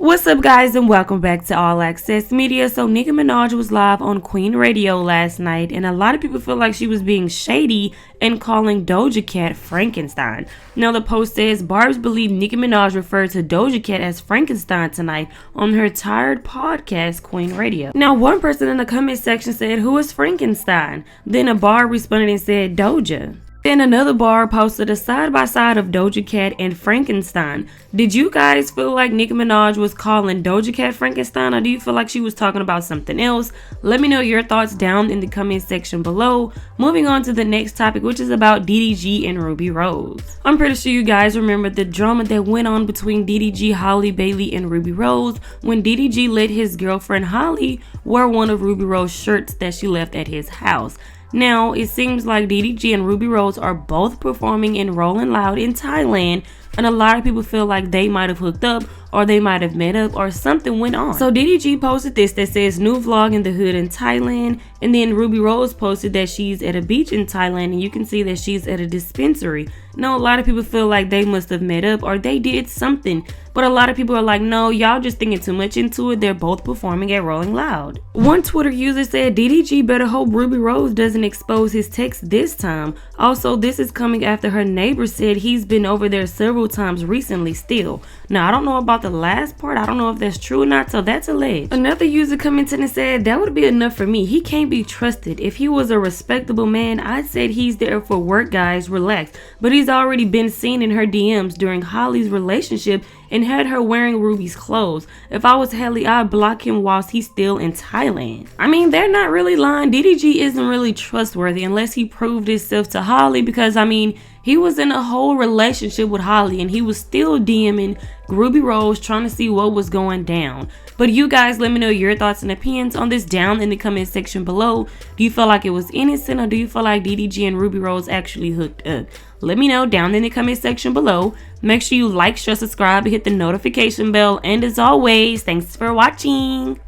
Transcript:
What's up, guys, and welcome back to All Access Media. So Nicki Minaj was live on Queen Radio last night, and a lot of people feel like she was being shady and calling Doja Cat Frankenstein. Now the post says Barbs believe Nicki Minaj referred to Doja Cat as Frankenstein tonight on her tired podcast Queen Radio. Now one person in the comment section said, "Who is Frankenstein?" Then a Barb responded and said, "Doja." Then another Barb posted a side-by-side of Doja Cat and Frankenstein. Did you guys feel like Nicki Minaj was calling Doja Cat Frankenstein, or do you feel like she was talking about something else? Let me know your thoughts down in the comment section below. Moving on to the next topic, which is about DDG and Rubi Rose. I'm pretty sure you guys remember the drama that went on between DDG, Halle Bailey, and Rubi Rose when DDG let his girlfriend Halle wear one of Rubi Rose's shirts that she left at his house. Now, it seems like DDG and Rubi Rose are both performing in Rolling Loud in Thailand, and a lot of people feel like they might have hooked up, or they might have met up, or something went on. So DDG posted this that says new vlog in the hood in Thailand, and then Rubi Rose posted that she's at a beach in Thailand, and you can see that she's at a dispensary. Now, a lot of people feel like they must have met up or they did something, but a lot of people are like, no, y'all just thinking too much into it. They're both performing at Rolling Loud. One Twitter user said DDG better hope Rubi Rose doesn't expose his text this time. Also, this is coming after her neighbor said he's been over there several times recently still. Now, I don't know about the last part. I don't know if that's true or not, so that's alleged. Another user commented and said, that would be enough for me. He can't be trusted. If he was a respectable man, I'd say he's there for work, guys, relax. But he's already been seen in her DMs during Holly's relationship and had her wearing Rubi's clothes. If I was Halle, I'd block him whilst he's still in Thailand. I mean, they're not really lying. DDG isn't really trustworthy unless he proved himself to Halle, because I mean, he was in a whole relationship with Halle and he was still DMing Rubi Rose trying to see what was going down. But you guys, let me know your thoughts and opinions on this down in the comment section below. Do you feel like it was innocent, or do you feel like DDG and Rubi Rose actually hooked up? Let me know down in the comment section below. Make sure you like, share, subscribe, and hit the notification bell. And as always, thanks for watching.